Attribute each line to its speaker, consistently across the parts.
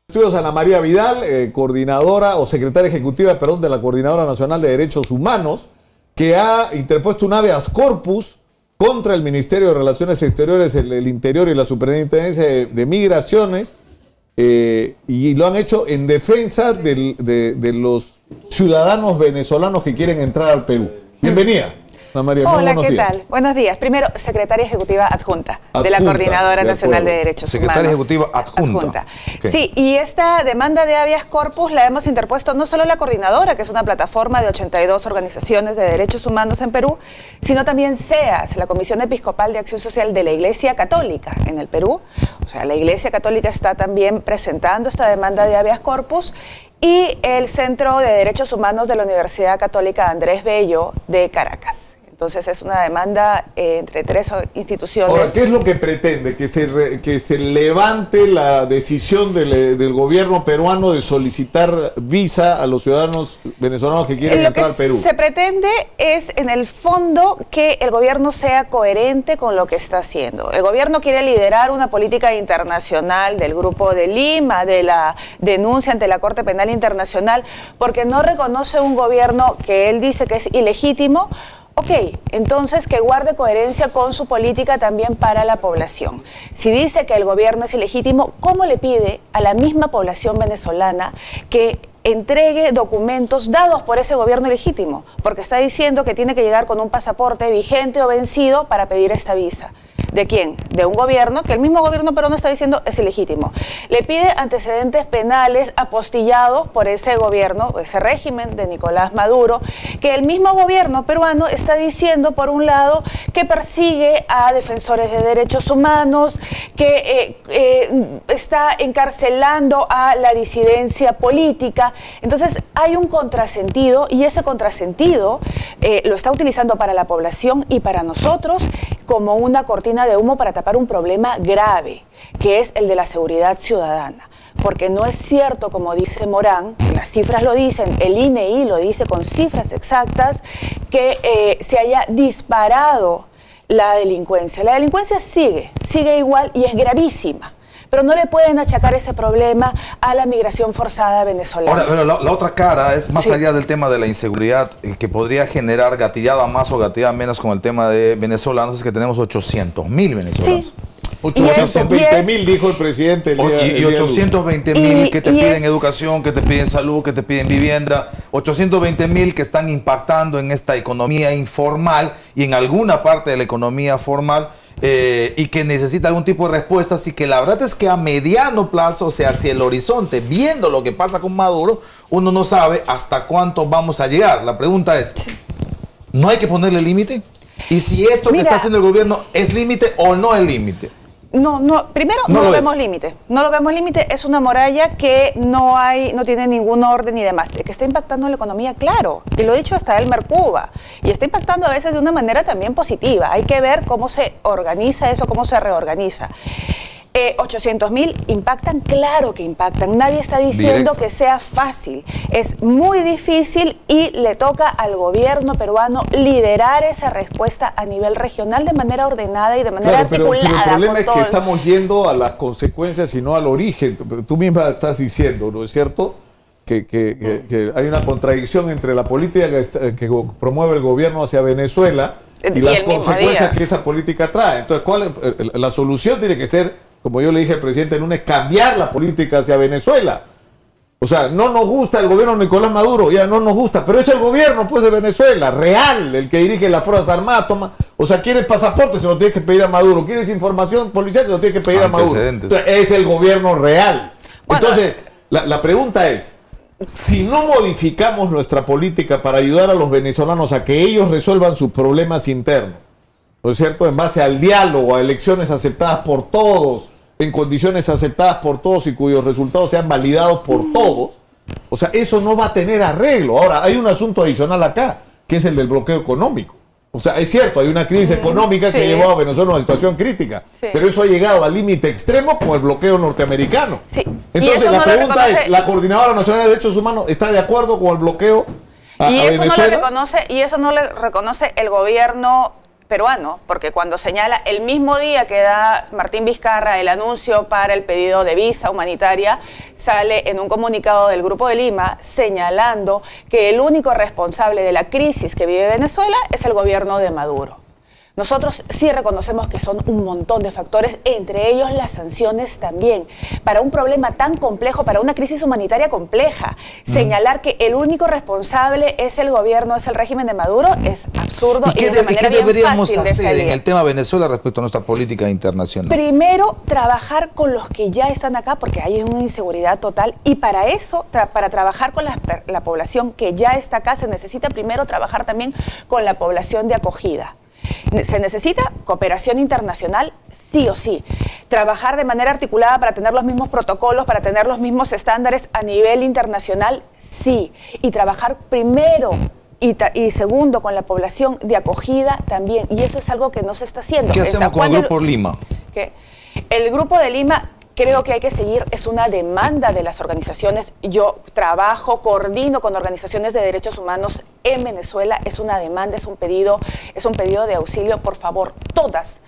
Speaker 1: Estudios Ana María Vidal, coordinadora o secretaria ejecutiva, perdón, de la Coordinadora Nacional de Derechos Humanos, que ha interpuesto un habeas corpus contra el Ministerio de Relaciones Exteriores, el Interior y la Superintendencia de Migraciones, y lo han hecho en defensa de los ciudadanos venezolanos que quieren entrar al Perú. Bienvenida. Ana María,
Speaker 2: hola, ¿qué tal? Buenos días. Primero, secretaria ejecutiva adjunta de la Coordinadora Nacional de Derechos Humanos.
Speaker 3: Secretaria ejecutiva adjunta.
Speaker 2: Okay. Sí, y esta demanda de habeas corpus la hemos interpuesto no solo la Coordinadora, que es una plataforma de 82 organizaciones de derechos humanos en Perú, sino también CEAS, la Comisión Episcopal de Acción Social de la Iglesia Católica en el Perú. O sea, la Iglesia Católica está también presentando esta demanda de habeas corpus, y el Centro de Derechos Humanos de la Universidad Católica Andrés Bello de Caracas. Entonces es una demanda entre tres instituciones.
Speaker 1: Ahora, ¿qué es lo que pretende? Que se levante la decisión del gobierno peruano de solicitar visa a los ciudadanos venezolanos que quieren entrar al Perú.
Speaker 2: Lo que se pretende es, en el fondo, que el gobierno sea coherente con lo que está haciendo. El gobierno quiere liderar una política internacional del Grupo de Lima, de la denuncia ante la Corte Penal Internacional, porque no reconoce un gobierno que él dice que es ilegítimo. Ok, entonces que guarde coherencia con su política también para la población. Si dice que el gobierno es ilegítimo, ¿cómo le pide a la misma población venezolana que entregue documentos dados por ese gobierno ilegítimo? Porque está diciendo que tiene que llegar con un pasaporte vigente o vencido para pedir esta visa. ¿De quién? De un gobierno que el mismo gobierno peruano está diciendo es ilegítimo. Le pide antecedentes penales apostillados por ese gobierno, ese régimen de Nicolás Maduro, que el mismo gobierno peruano está diciendo, por un lado, que persigue a defensores de derechos humanos, que está encarcelando a la disidencia política. Entonces hay un contrasentido, y ese contrasentido lo está utilizando para la población y para nosotros como una cortina de humo para tapar un problema grave, que es el de la seguridad ciudadana. Porque no es cierto, como dice Morán, las cifras lo dicen, el INEI lo dice con cifras exactas, que se haya disparado la delincuencia. La delincuencia sigue igual y es gravísima. Pero no le pueden achacar ese problema a la migración forzada venezolana.
Speaker 3: Ahora, pero la otra cara es más allá del tema de la inseguridad que podría generar gatillada más o gatillada menos con el tema de venezolanos, es que tenemos 800.000 venezolanos.
Speaker 2: Sí.
Speaker 1: 820.000 dijo el presidente.
Speaker 3: Y 820.000 que te piden educación, que te piden salud, que te piden vivienda. 820.000 que están impactando en esta economía informal y en alguna parte de la economía formal. Y que necesita algún tipo de respuestas, y que la verdad es que a mediano plazo, o sea, hacia el horizonte, viendo lo que pasa con Maduro, uno no sabe hasta cuánto vamos a llegar. La pregunta es, ¿no hay que ponerle límite? Y si esto que está haciendo el gobierno es límite o no es límite.
Speaker 2: No, primero no lo vemos límite. No lo vemos límite, es una muralla que no tiene ningún orden y demás. Que está impactando en la economía, claro, y lo ha dicho hasta Elmer Cuba, y está impactando a veces de una manera también positiva. Hay que ver cómo se organiza eso, cómo se reorganiza. 800.000 impactan, claro que impactan. Nadie está diciendo que sea fácil. Es muy difícil y le toca al gobierno peruano liderar esa respuesta a nivel regional de manera ordenada y de manera articulada.
Speaker 1: Pero el problema es que estamos yendo a las consecuencias y no al origen. Tú misma estás diciendo, ¿no es cierto?, que hay una contradicción entre la política que promueve el gobierno hacia Venezuela y las consecuencias que esa política trae. Entonces, la solución tiene que ser, como yo le dije al presidente en es cambiar la política hacia Venezuela. O sea, no nos gusta el gobierno de Nicolás Maduro, ya no nos gusta, pero es el gobierno pues de Venezuela, real, el que dirige las Fuerzas Armadas. O sea, ¿quieres pasaporte? Se lo tienes que pedir a Maduro. ¿Quieres información policial? Se lo tienes que pedir a Maduro. Entonces, es el gobierno real. Bueno, entonces, la pregunta es, si no modificamos nuestra política para ayudar a los venezolanos a que ellos resuelvan sus problemas internos, ¿no es cierto?, en base al diálogo, a elecciones aceptadas por todos, en condiciones aceptadas por todos y cuyos resultados sean validados por todos, o sea, eso no va a tener arreglo. Ahora, hay un asunto adicional acá, que es el del bloqueo económico. O sea, es cierto, hay una crisis económica que ha llevado a Venezuela a una situación crítica, pero eso ha llegado al límite extremo con el bloqueo norteamericano. Entonces, la pregunta es, ¿la Coordinadora Nacional de Derechos Humanos está de acuerdo con el bloqueo a Venezuela?
Speaker 2: Y eso no le reconoce el gobierno peruano, porque cuando señala el mismo día que da Martín Vizcarra el anuncio para el pedido de visa humanitaria, sale en un comunicado del Grupo de Lima señalando que el único responsable de la crisis que vive Venezuela es el gobierno de Maduro. Nosotros sí reconocemos que son un montón de factores, entre ellos las sanciones también. Para un problema tan complejo, para una crisis humanitaria compleja, señalar que el único responsable es el gobierno, es el régimen de Maduro, es absurdo.
Speaker 3: ¿Y qué deberíamos hacer en el tema Venezuela respecto a nuestra política internacional?
Speaker 2: Primero, trabajar con los que ya están acá, porque hay una inseguridad total, y para eso, para trabajar con la población que ya está acá, se necesita primero trabajar también con la población de acogida. Se necesita cooperación internacional, sí o sí. Trabajar de manera articulada para tener los mismos protocolos, para tener los mismos estándares a nivel internacional, sí. Y trabajar primero y segundo con la población de acogida también. Y eso es algo que no se está haciendo.
Speaker 3: ¿Qué hacemos con el Grupo Lima?
Speaker 2: El Grupo de Lima... Creo que hay que seguir, es una demanda de las organizaciones. Yo trabajo, coordino con organizaciones de derechos humanos en Venezuela, es una demanda, es un pedido de auxilio. Por favor, todas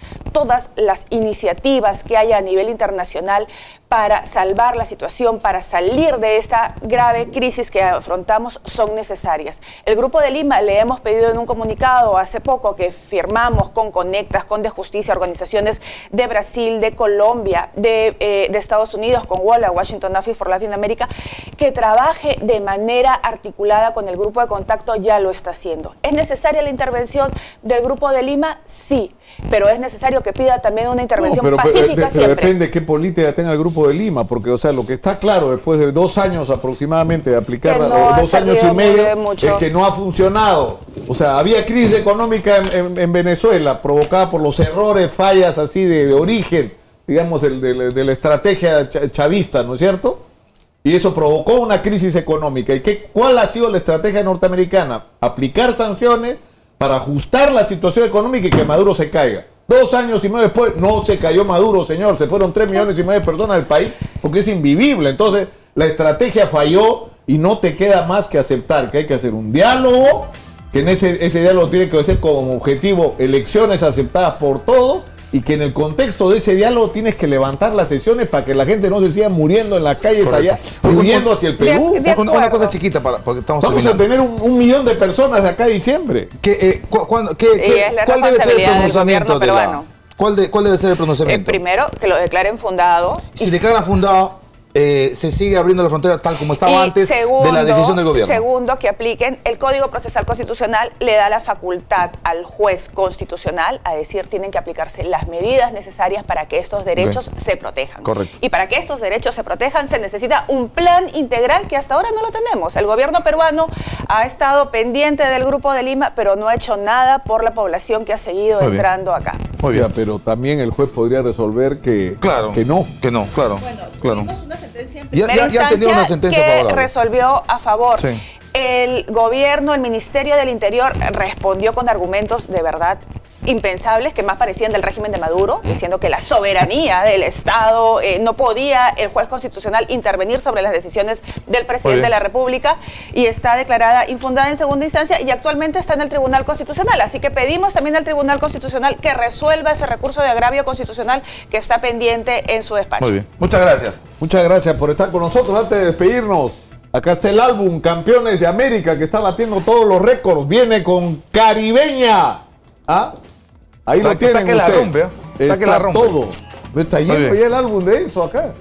Speaker 2: las iniciativas que haya a nivel internacional para salvar la situación, para salir de esta grave crisis que afrontamos, son necesarias. El Grupo de Lima le hemos pedido en un comunicado hace poco que firmamos con Conectas, con De Justicia, organizaciones de Brasil, de Colombia, de Estados Unidos, con WALA, Washington Office for Latin America, que trabaje de manera articulada con el grupo de contacto. Ya lo está haciendo. ¿Es necesaria la intervención del Grupo de Lima? Sí, pero es necesario que pida también una intervención pacífica siempre.
Speaker 1: Pero depende de qué política tenga el Grupo de Lima, porque, o sea, lo que está claro después de 2 años aproximadamente de aplicar, 2 años y medio, es que no ha funcionado. O sea, había crisis económica en Venezuela provocada por los errores, fallas así de origen, digamos, de la estrategia chavista, ¿no es cierto? Y eso provocó una crisis económica. ¿Y cuál ha sido la estrategia norteamericana? Aplicar sanciones para ajustar la situación económica y que Maduro se caiga. 2 años y medio después, no se cayó Maduro, señor. Se fueron 3 millones y medio de personas del país porque es invivible. Entonces, la estrategia falló y no te queda más que aceptar que hay que hacer un diálogo, que en ese diálogo tiene que ser como objetivo elecciones aceptadas por todos, y que en el contexto de ese diálogo tienes que levantar las sesiones para que la gente no se siga muriendo en las calles. Correcto. Allá, huyendo hacia el Perú.
Speaker 3: Una cosa chiquita, porque estamos
Speaker 1: Vamos a tener 1 millón de personas de acá a diciembre.
Speaker 3: ¿Cuál debe ser el pronunciamiento ¿Cuál debe ser el pronunciamiento?
Speaker 2: Primero, que lo declaren fundado.
Speaker 3: Si declaran fundado, se sigue abriendo la frontera tal como estaba antes de la decisión del gobierno.
Speaker 2: Segundo, que apliquen el Código Procesal Constitucional, le da la facultad al juez constitucional a decir tienen que aplicarse las medidas necesarias para que estos derechos se protejan.
Speaker 3: Correcto.
Speaker 2: Y para que estos derechos se protejan se necesita un plan integral que hasta ahora no lo tenemos. El gobierno peruano ha estado pendiente del Grupo de Lima, pero no ha hecho nada por la población que ha seguido entrando acá.
Speaker 1: Muy bien, pero también el juez podría resolver que no.
Speaker 3: Claro.
Speaker 4: Bueno, tuvimos una sentencia en
Speaker 3: ya tenía una sentencia
Speaker 2: que
Speaker 3: favorable.
Speaker 2: resolvió a favor.
Speaker 3: Sí.
Speaker 2: El gobierno, el Ministerio del Interior respondió con argumentos de verdad impensables que más parecían del régimen de Maduro, diciendo que la soberanía del Estado no podía el juez constitucional intervenir sobre las decisiones del presidente de la República, y está declarada infundada en segunda instancia y actualmente está en el Tribunal Constitucional. Así que pedimos también al Tribunal Constitucional que resuelva ese recurso de agravio constitucional que está pendiente en su despacho.
Speaker 3: Muy bien, muchas gracias.
Speaker 1: Muchas gracias por estar con nosotros. Antes de despedirnos, acá está el álbum Campeones de América, que está batiendo todos los récords. Viene con Caribeña. ¿Ah? Ahí lo tienen ustedes.
Speaker 3: Está que la rompe.
Speaker 1: Todo. Está lleno ya el álbum de eso acá.